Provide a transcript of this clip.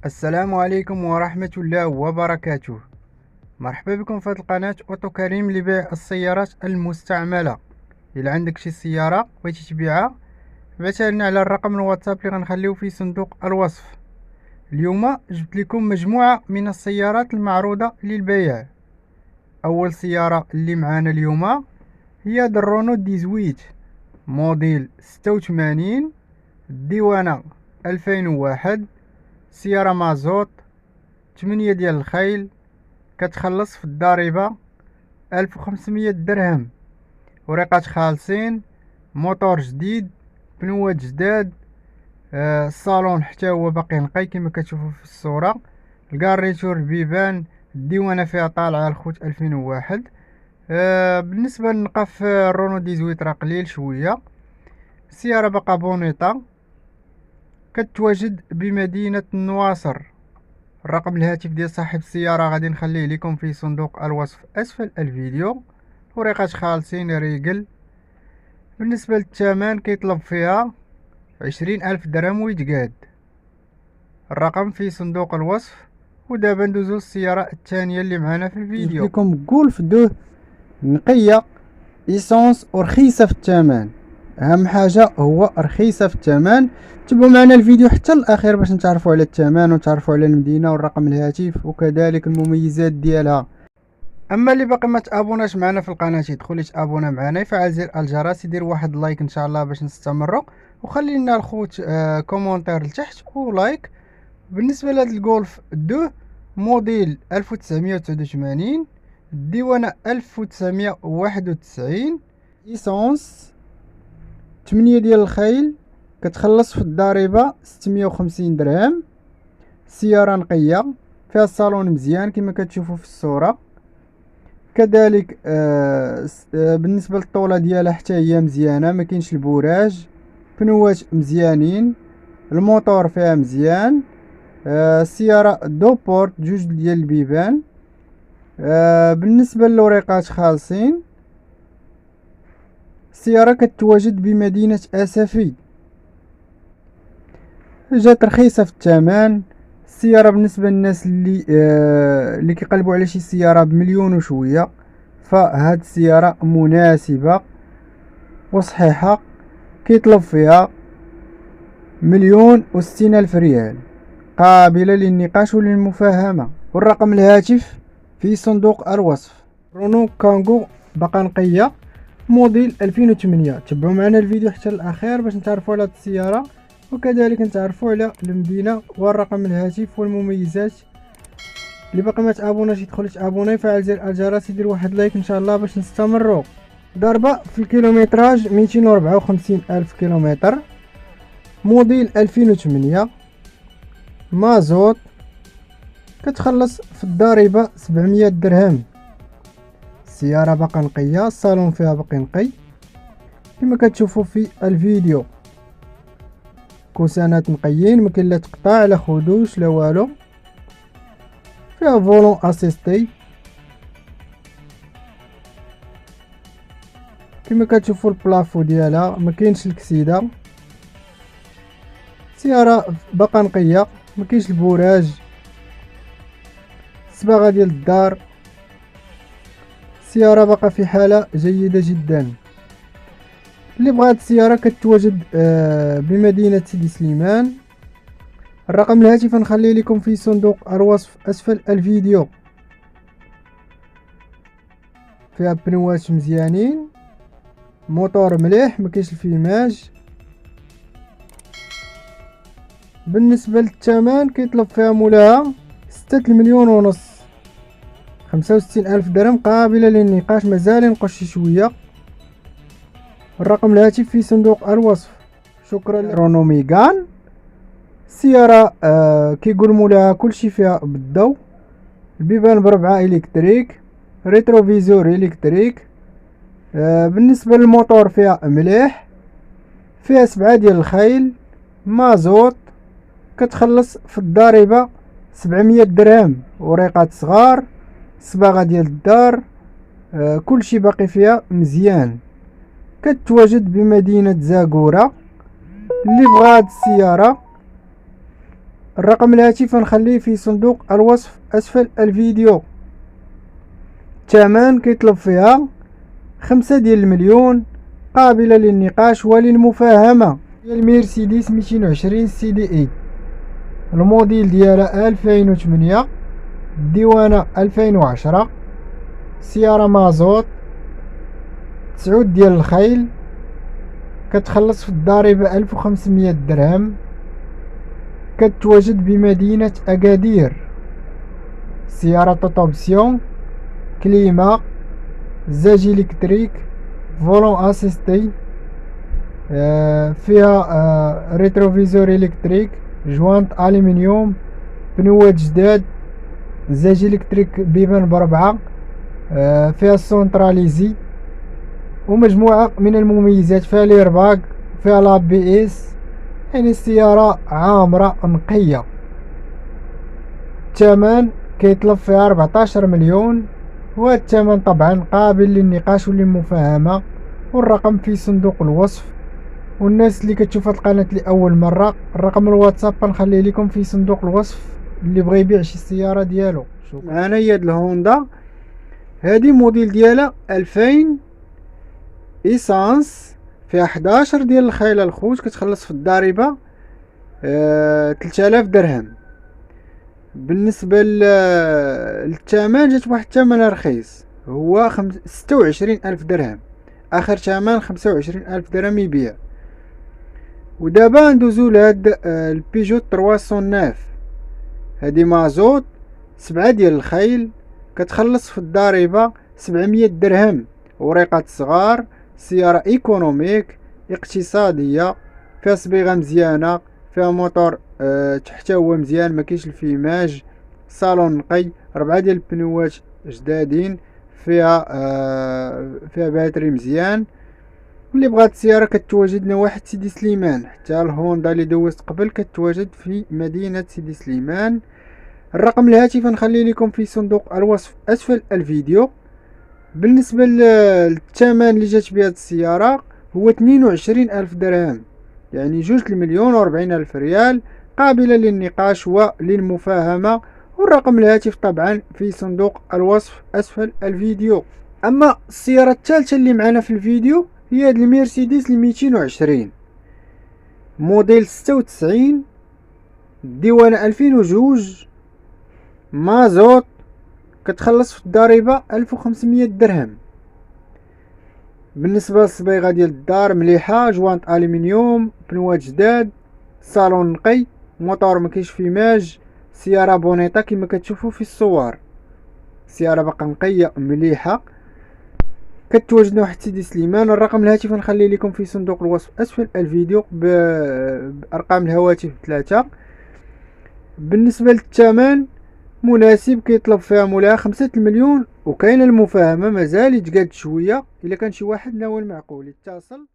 السلام عليكم ورحمة الله وبركاته. مرحبا بكم في هذه القناة أوتو كريم لبيع السيارات المستعملة. إلا عندك شي سيارة بغيتي تبيعها ابعثها لنا على الرقم الواتساب اللي غنخليو في صندوق الوصف. اليوم جبت لكم مجموعة من السيارات المعروضة للبيع. أول سيارة اللي معانا اليوم هي الرونو 18 موديل 86 الديوانة 2001. سيارة مازوت 8 ديال الخيل، كتخلص في الضريبة 1500 درهم، وريقات خالصين، موتور جديد، بنوات جداد. الصالون حتى هو باقي نقي كما كتشوفوا في الصورة. الكاريتور البيبان، الديوانة فيها طالعة الخوت 2001. بالنسبة للنقف الرونو 18 راه قليل شوية. السيارة باقا بونيطا، كتواجد بمدينة النواصر. الرقم الهاتف ديال صاحب السيارة غادي نخليه لكم في صندوق الوصف أسفل الفيديو. وريقات خالصين ريقل. بالنسبة للثمن كيطلب فيها 20,000 درهم ويتقاد. الرقم في صندوق الوصف. ودابا ندوزو للسيارة الثانية اللي معانا في الفيديو. جبت لكم جولف دو نقية ايسونس ورخيصة في الثمن. اهم حاجة هو رخيصة في الثمن. تبعوا معنا الفيديو حتى الاخير باش نتعرفوا على الثمن ونتعرفوا على المدينة والرقم الهاتف وكذلك المميزات ديالها. اما اللي باقي ما تابوناش معنا في القناه يدخل يتابونا معنا، يفعل زر الجرس، يدير واحد لايك ان شاء الله باش نستمروا، وخلي لنا الخوت كومونتير لتحت ولايك. بالنسبه لهاد الجولف دو موديل 1989 الديوانه 1991 ايسونس 8 ديال الخيل، كتخلص في الضريبة 650 درهم. سيارة نقية فيها الصالون مزيان كما كتشوفوا في الصورة. كذلك بالنسبه للطوله ديالها حتى هي مزيانه، ما كاينش البوراج. بنوات مزيانين، الموتور فيها مزيان. السياره دو بورت، جوج ديال البيبان. بالنسبه للوريقات خالصين. السياره كتواجد بمدينه اسفي، جات رخيصه في الثمن. السياره بالنسبه للناس اللي كيقلبوا على شي سياره بمليون وشويه، فهاد السياره مناسبه وصحيحه. كيطلب فيها 1,60,000 ريال، قابله للنقاش وللمفاهمه. والرقم الهاتف في صندوق الوصف. رونو كانغو باقا نقيه موديل 2008. تبعوا معنا الفيديو حتى الاخير باش نتعرفوا على هاد السياره وكذلك نتعرفوا على المدينه والرقم الهاتف والمميزات. اللي باقي ما تابوناش يدخل يتابونا، يفعل زر الجرس، يدير واحد لايك ان شاء الله باش نستمروا. ضربه في الكيلومتراج 254 الف كيلومتر. موديل 2008 مازوت، كتخلص في الضريبه 700 درهم. السياره باقا نقيه، الصالون فيها باقي نقي كما كتشوفوا في الفيديو. كوسانات نقيين، ما كاين لا تقطاع لا خدوش لا والو. فيها فولون اسيستي كما كتشوفوا. البلافو ديالها ما كاينش الكسيده. سياره باقا نقيه، ما كاينش البوراج. الصباغه ديال الدار، السياره باقا في حاله جيده جدا. اللي بغى هاد السياره كتواجد بمدينه سيدي سليمان. الرقم الهاتف نخليه لكم في صندوق الوصف اسفل الفيديو. فيها بنوات مزيانين، موتور مليح، ما كاينش الفيماج. بالنسبه للثمن كيطلب فيها مولاها 6,500,000، 65,000 درهم، قابله للنقاش، مازال ينقص شي شويه. الرقم الهاتف في صندوق الوصف. شكرا. رونو ميغان سياره كيقول مولاها كلشي فيها بالضو. البيبان بربعه الكتريك، ريتروفيزور الكتريك. بالنسبه للموتور فيها مليح، فيها 7 ديال الخيل، مازوت، كتخلص في الضريبه 700 درهم. وريقات صغار، الصباغه ديال الدار، كلشي باقي فيها مزيان. كتواجد بمدينه زاكورا. اللي بغى هاد السياره الرقم الهاتف نخليه في صندوق الوصف أسفل الفيديو. الثمن كيطلب فيها 5 ديال المليون، قابلة للنقاش وللمفاهمة. هي المرسيدس 220 سي دي اي، الموديل ديالها 2008، الديوانة 2010، سيارة مازوت، 9 ديال الخيل، كتخلص في الضريبة 1500 درهم، كتواجد بمدينة أكادير. سيارة توتوبسيون، كليما، زاج إلكتريك، فولون أسيستي، فيها ريتروفيزور إلكتريك، جوانت ألمنيوم، بنوات جداد، زاج إلكتريك بيبان بربعة، فيها السونتراليزي، ومجموعة من المميزات، فيها ليرباك، فيها لاب بي اس، يعني السيارة عامرة نقية. الثمن كيطلب فيها 14 مليون، وهذا الثمن طبعا قابل للنقاش وللمفاهمة، والرقم في صندوق الوصف. والناس اللي كتشوف هاد القناة لأول مرة، الرقم الواتساب نخليه لكم في صندوق الوصف اللي بغى يبيع شي سيارة ديالو. معنا هي هاد الهوندا، هادي موديل ديالها 2000 إيسانس، فيها 11 ديال الخيل الخوت، كتخلص في الضريبة 3000 درهم. بالنسبة للثمن جات واحد الثمن رخيص، هو 26,000 درهم، آخر ثمن 25,000 درهم يبيع. ودابا ندوزو لهاد البيجو 309، هادي مازوت، 7 ديال الخيل، كتخلص في الضريبة 700 درهم، وريقات صغار، سيارة ايكونوميك اقتصادية، فيها صبيغة مزيانة، فيها موتور حتى هو مزيان، مكاينش الفيماج، صالون نقي، 4 ديال البنوات جدادين، فيها باتري مزيان. اللي بغات السيارة كتواجدنا واحد سيدي سليمان، حتى الهوندا اللي دوزت قبل كتواجد في مدينة سيدي سليمان. الرقم الهاتف نخلي لكم في صندوق الوصف أسفل الفيديو. بالنسبة للثمن اللي جات بهاد السيارة هو 22,000 درهم، يعني 2,040,000 ريال، قابلة للنقاش وللمفاهمة. والرقم الهاتف طبعا في صندوق الوصف أسفل الفيديو. أما السيارة الثالثة اللي معنا في الفيديو هي هاد المرسيدس 220 موديل 96، الديوانة 2002، مازوت، كتخلص في الضريبة 1500 درهم. بالنسبة للصبيغة ديال الدار مليحة، جوانت ألمنيوم، بنوات جداد، صالون نقي، موتور مكاينش فيماج، سيارة بونيطة كما كتشوفوا في الصور، سيارة باقا نقية مليحة، كتواجدنا واحد سيدي سليمان. الرقم الهاتف نخلي لكم في صندوق الوصف أسفل الفيديو بأرقام الهواتف 3. بالنسبة للثمن مناسب، كيطلب فيها مولاها 5 المليون، وكاين المفاهمة مازال يتقاد شوية. إلا كان شي واحد ناوي المعقول يتصل.